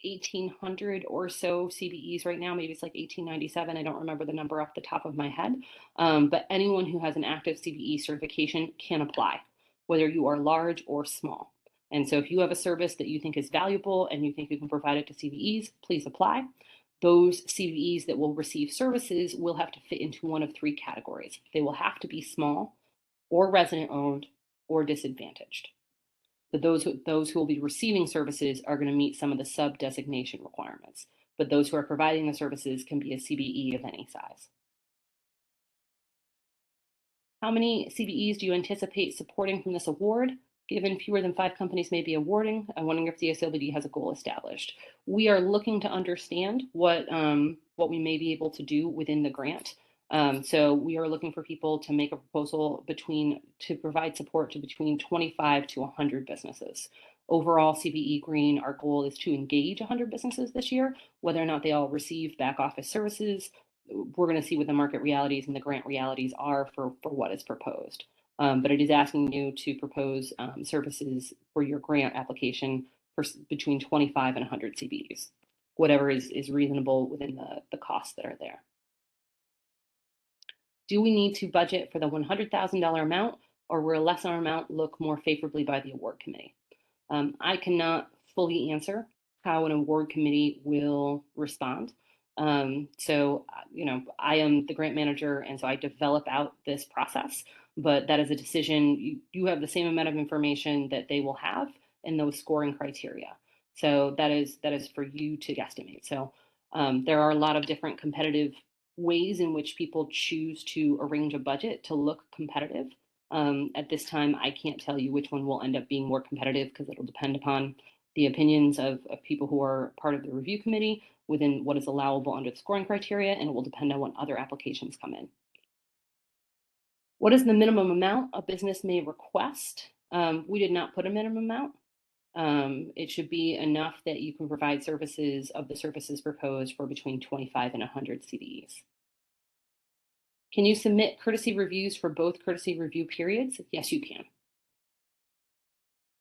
1,800 or so CBEs right now. Maybe it's like 1,897. I don't remember the number off the top of my head. But anyone who has an active CBE certification can apply, whether you are large or small. And so if you have a service that you think is valuable and you think you can provide it to CBEs, please apply. Those CBEs that will receive services will have to fit into one of 3 categories. They will have to be small or resident owned or disadvantaged. But those who will be receiving services are going to meet some of the sub-designation requirements. But those who are providing the services can be a CBE of any size. How many CBEs do you anticipate supporting from this award? Given fewer than 5 companies may be awarding, I'm wondering if DSLBD has a goal established. We are looking to understand what we may be able to do within the grant. So we are looking for people to make a proposal to provide support to between 25 to 100 businesses. Overall, CBE Green, our goal is to engage 100 businesses this year. Whether or not they all receive back office services, we're going to see what the market realities and the grant realities are for what is proposed. But it is asking you to propose services for your grant application for between 25 and 100 CBEs. whatever is reasonable within the costs that are there. Do we need to budget for the $100,000 amount, or will a lesser amount look more favorably by the award committee? I cannot fully answer how an award committee will respond. So, I am the grant manager, and so I develop out this process, but that is a decision. You have the same amount of information that they will have in those scoring criteria. So that is for you to guesstimate. So there are a lot of different competitive ways in which people choose to arrange a budget to look competitive. At this time, I can't tell you which one will end up being more competitive because it'll depend upon the opinions of people who are part of the review committee within what is allowable under the scoring criteria, and it will depend on what other applications come in. What is the minimum amount a business may request? We did not put a minimum amount. It should be enough that you can provide services of the services proposed for between 25 and 100 CBEs. Can you submit courtesy reviews for both courtesy review periods? Yes, you can.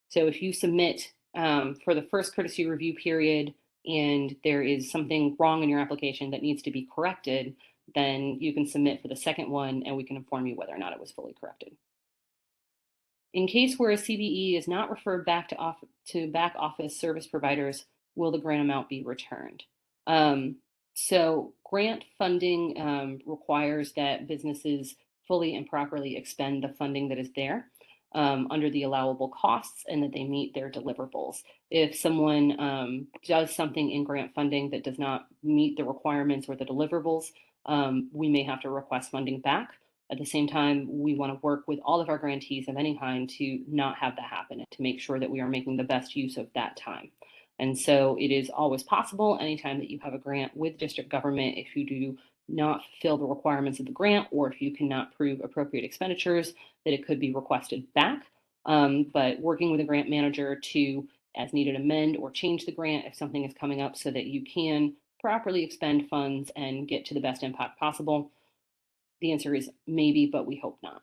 So if you submit for the first courtesy review period and there is something wrong in your application that needs to be corrected, then you can submit for the second one and we can inform you whether or not it was fully corrected. In case where a CBE is not referred back to back office service providers, will the grant amount be returned? So grant funding requires that businesses fully and properly expend the funding that is there under the allowable costs and that they meet their deliverables. If someone does something in grant funding that does not meet the requirements or the deliverables, we may have to request funding back. At the same time, we want to work with all of our grantees of any kind to not have that happen and to make sure that we are making the best use of that time. And so it is always possible anytime that you have a grant with district government, if you do not fulfill the requirements of the grant or if you cannot prove appropriate expenditures, that it could be requested back. But working with a grant manager to, as needed, amend or change the grant if something is coming up so that you can properly expend funds and get to the best impact possible. The answer is maybe, but we hope not.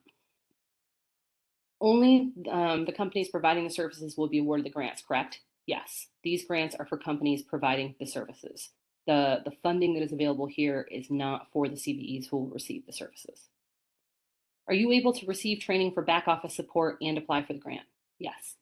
Only the companies providing the services will be awarded the grants, correct? Yes, these grants are for companies providing the services. The funding that is available here is not for the CBEs who will receive the services. Are you able to receive training for back office support and apply for the grant? Yes.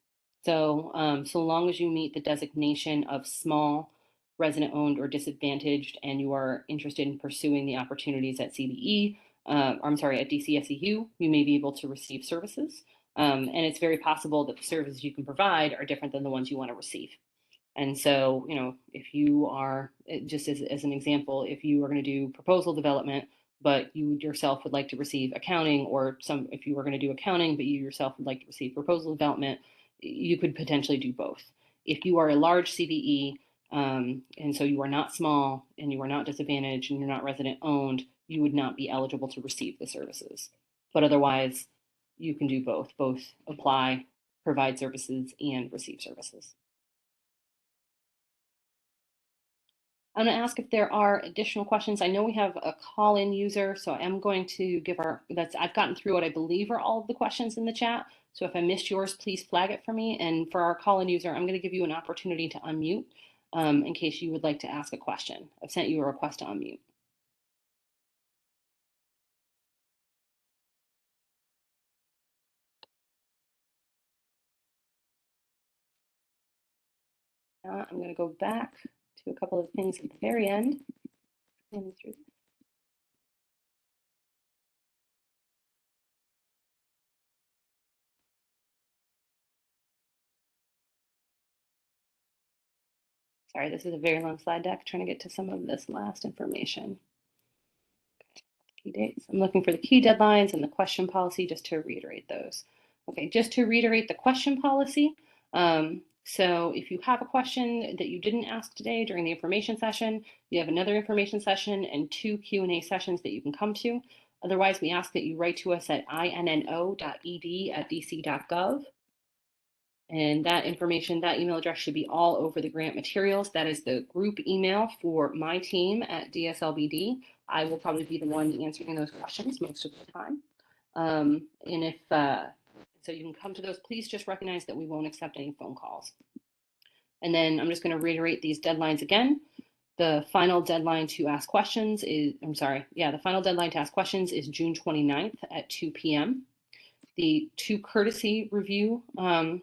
So, so long as you meet the designation of small, resident-owned, or disadvantaged, and you are interested in pursuing the opportunities at CBE, at DCSEU, you may be able to receive services. And it's very possible that the services you can provide are different than the ones you want to receive. And so, if you are, just as an example, if you are going to do proposal development, but you yourself would like to receive accounting, or if you were going to do accounting, but you yourself would like to receive proposal development, you could potentially do both. If you are a large CBE, and so you are not small and you are not disadvantaged and you're not resident owned, you would not be eligible to receive the services. But otherwise, you can do both apply, provide services, and receive services. I'm going to ask if there are additional questions. I know we have a call-in user, so I'm going to give I've gotten through what I believe are all of the questions in the chat. So if I missed yours, please flag it for me. And for our call-in user, I'm going to give you an opportunity to unmute in case you would like to ask a question. I've sent you a request to unmute. I'm going to go back to a couple of things at the very end. Sorry, this is a very long slide deck, trying to get to some of this last information. Key dates. I'm looking for the key deadlines and the question policy just to reiterate those. Okay, just to reiterate the question policy. So if you have a question that you didn't ask today during the information session, you have another information session and 2 Q&A sessions that you can come to. Otherwise, we ask that you write to us at inno.ed@dc.gov. And that information, that email address should be all over the grant materials. That is the group email for my team at DSLBD. I will probably be the one answering those questions most of the time. And if, so you can come to those, please just recognize that we won't accept any phone calls. And then I'm just going to reiterate these deadlines again. The final deadline to ask questions is, the final deadline to ask questions is June 29th at 2 p.m. The two courtesy review deadlines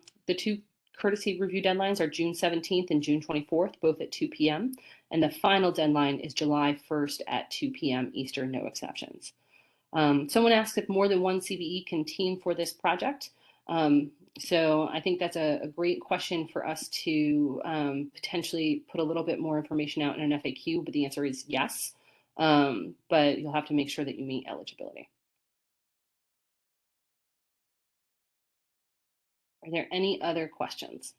are June 17th and June 24th, both at 2 p.m. And the final deadline is July 1st at 2 p.m. Eastern, no exceptions. Someone asked if more than one CBE can team for this project. So I think that's a great question for us to potentially put a little bit more information out in an FAQ, but the answer is yes. But you'll have to make sure that you meet eligibility. Are there any other questions?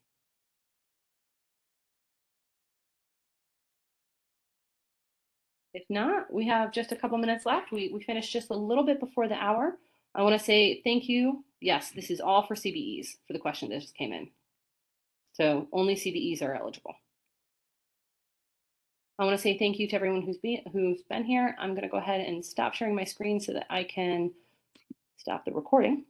If not, we have just a couple minutes left. We finished just a little bit before the hour. I want to say thank you. Yes, this is all for CBEs for the question that just came in. So only CBEs are eligible. I want to say thank you to everyone who's been here. I'm going to go ahead and stop sharing my screen so that I can stop the recording.